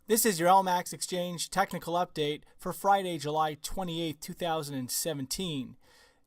This is your LMAX Exchange technical update for Friday, July 28th, 2017.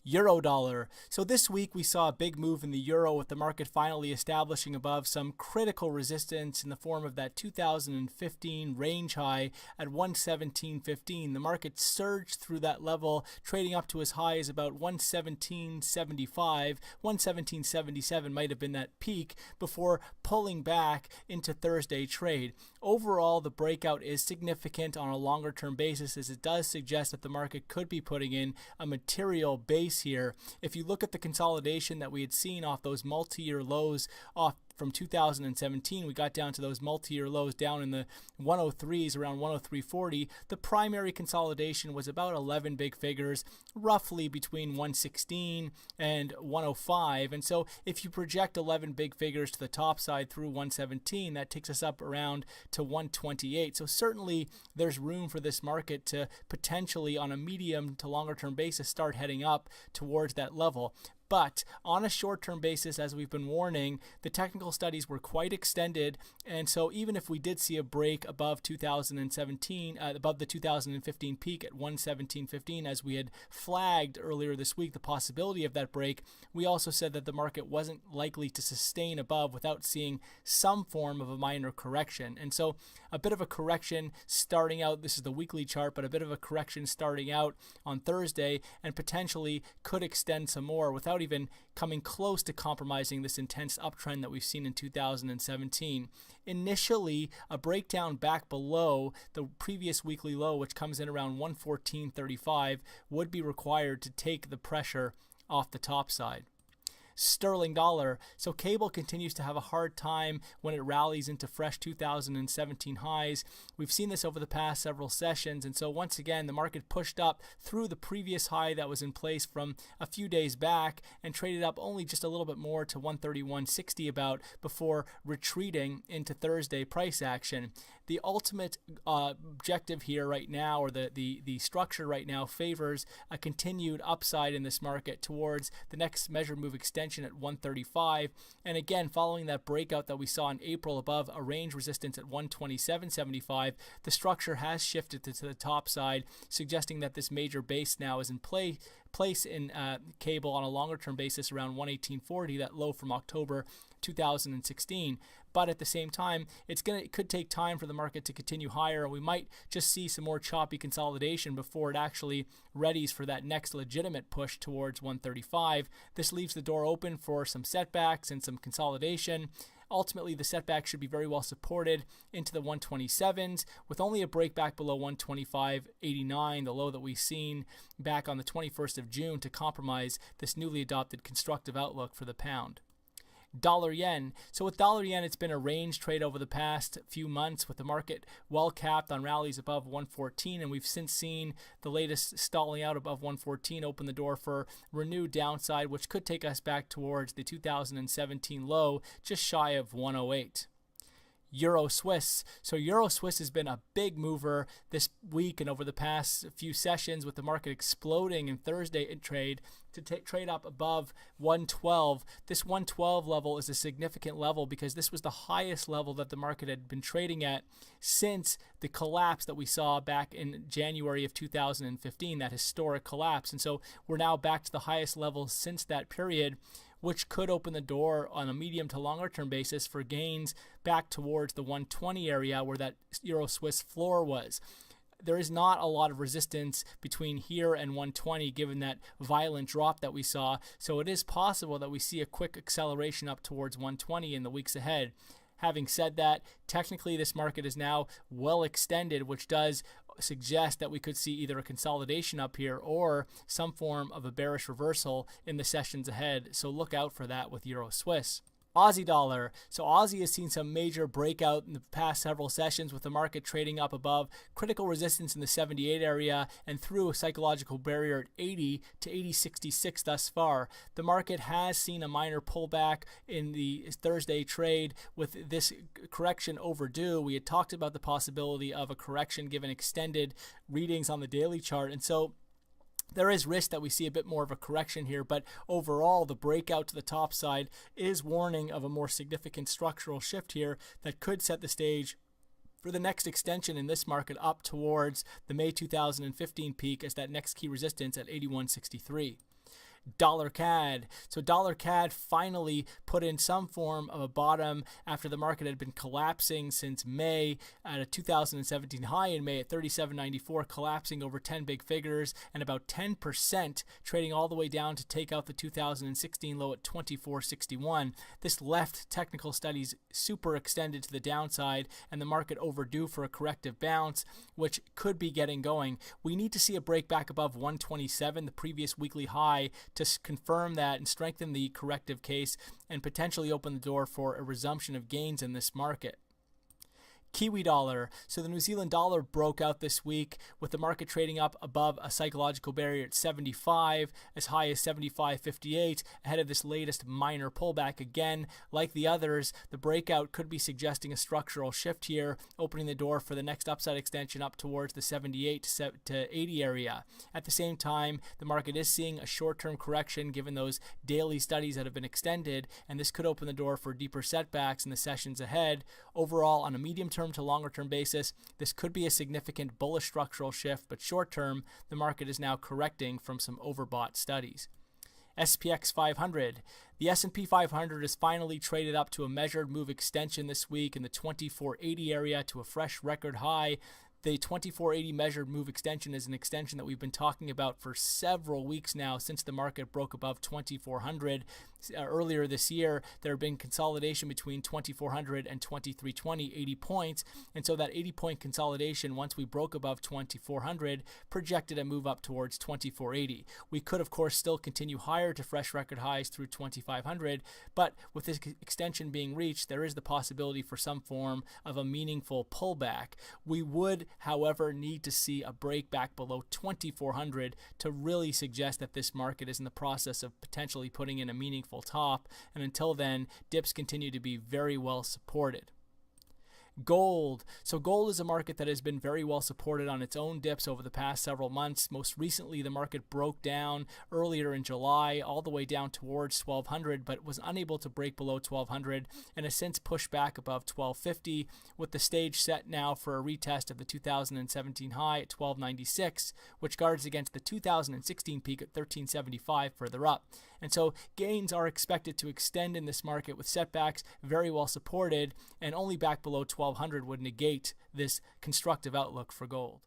Euro dollar. So this week we saw a big move in the euro with the market finally establishing above some critical resistance in the form of that 2015 range high at 117.15. The market surged through that level, trading up to as high as about 117.75. 117.77 might have been that peak before pulling back into Thursday trade. Overall, the breakout is significant on a longer term basis, as it does suggest that the market could be putting in a material base here. If you look at the consolidation that we had seen off those multi-year lows off from 2017, we got down to those multi-year lows down in the 103s, around 103.40. The primary consolidation was about 11 big figures, roughly between 116 and 105. And so if you project 11 big figures to the top side through 117, that takes us up around to 128. So certainly there's room for this market to potentially, on a medium to longer term basis, start heading up towards that level. But on a short-term basis, as we've been warning, the technical studies were quite extended, and so even if we did see a break above 2017, above the 2015 peak at 117.15, as we had flagged earlier this week, the possibility of that break, we also said that the market wasn't likely to sustain above without seeing some form of a minor correction. And so a bit of a correction starting out, this is the weekly chart, but a bit of a correction starting out on Thursday, and potentially could extend some more without even coming close to compromising this intense uptrend that we've seen in 2017. Initially, a breakdown back below the previous weekly low, which comes in around 114.35, would be required to take the pressure off the top side. Sterling dollar. So cable continues to have a hard time when it rallies into fresh 2017 highs. We've seen this over the past several sessions, and so once again the market pushed up through the previous high that was in place from a few days back and traded up only just a little bit more to 131.60 about before retreating into Thursday price action. The ultimate objective here right now, or the structure right now, favors a continued upside in this market towards the next measure move extension at 135, and again following that breakout that we saw in April above a range resistance at 127.75, the structure has shifted to the top side, suggesting that this major base now is in place in cable on a longer term basis around 118.40, that low from October 2016. But at the same time, it could take time for the market to continue higher, and we might just see some more choppy consolidation before it actually readies for that next legitimate push towards 135. This leaves the door open for some setbacks and some consolidation. Ultimately, the setback should be very well supported into the 127s, with only a break back below 125.89, the low that we've seen back on the 21st of June, to compromise this newly adopted constructive outlook for the pound. Dollar yen. So with dollar yen, it's been a range trade over the past few months, with the market well capped on rallies above 114, and we've since seen the latest stalling out above 114 open the door for renewed downside, which could take us back towards the 2017 low just shy of 108. Euro Swiss. So Euro Swiss has been a big mover this week and over the past few sessions, with the market exploding in Thursday trade to trade up above 112. This 112 level is a significant level because this was the highest level that the market had been trading at since the collapse that we saw back in January of 2015, that historic collapse. And so we're now back to the highest level since that period, which could open the door on a medium to longer term basis for gains back towards the 120 area where that Euro Swiss floor was. There is not a lot of resistance between here and 120 given that violent drop that we saw, so it is possible that we see a quick acceleration up towards 120 in the weeks ahead. Having said that, technically this market is now well extended, which does suggest that we could see either a consolidation up here or some form of a bearish reversal in the sessions ahead. So look out for that with Euro Swiss. Aussie dollar. So Aussie has seen some major breakout in the past several sessions, with the market trading up above critical resistance in the 78 area and through a psychological barrier at 80 to 80.66 thus far. The market has seen a minor pullback in the Thursday trade, with this correction overdue. We had talked about the possibility of a correction given extended readings on the daily chart, and so there is risk that we see a bit more of a correction here, but overall the breakout to the top side is warning of a more significant structural shift here that could set the stage for the next extension in this market up towards the May 2015 peak as that next key resistance at 81.63. Dollar CAD. So dollar CAD finally put in some form of a bottom after the market had been collapsing since May at a 2017 high in May at 37.94, collapsing over 10 big figures and about 10%, trading all the way down to take out the 2016 low at 24.61. This left technical studies super extended to the downside and the market overdue for a corrective bounce, which could be getting going. We need to see a break back above 127, the previous weekly high, to confirm that and strengthen the corrective case and potentially open the door for a resumption of gains in this market. Kiwi dollar. So the New Zealand dollar broke out this week with the market trading up above a psychological barrier at 75, as high as 75.58, ahead of this latest minor pullback. Again, like the others, the breakout could be suggesting a structural shift here, opening the door for the next upside extension up towards the 78 to 80 area. At the same time, the market is seeing a short-term correction given those daily studies that have been extended, and this could open the door for deeper setbacks in the sessions ahead. Overall, on a medium-term to longer-term basis, this could be a significant bullish structural shift, but short-term, the market is now correcting from some overbought studies. SPX 500. The S&P 500 has finally traded up to a measured move extension this week in the 2480 area to a fresh record high. The 2480 measured move extension is an extension that we've been talking about for several weeks now since the market broke above 2400. Earlier this year, there had been consolidation between 2400 and 2320, 80 points. And so that 80-point consolidation, once we broke above 2400, projected a move up towards 2480. We could, of course, still continue higher to fresh record highs through 2500. But with this extension being reached, there is the possibility for some form of a meaningful pullback. We would, however, need to see a break back below 2400 to really suggest that this market is in the process of potentially putting in a meaningful top, and until then, dips continue to be very well supported. Gold. So gold is a market that has been very well supported on its own dips over the past several months. Most recently, the market broke down earlier in July, all the way down towards 1200, but was unable to break below 1200 and has since pushed back above 1250, with the stage set now for a retest of the 2017 high at 1296, which guards against the 2016 peak at 1375 further up. And so gains are expected to extend in this market with setbacks very well supported, and only back below 1200 would negate this constructive outlook for gold.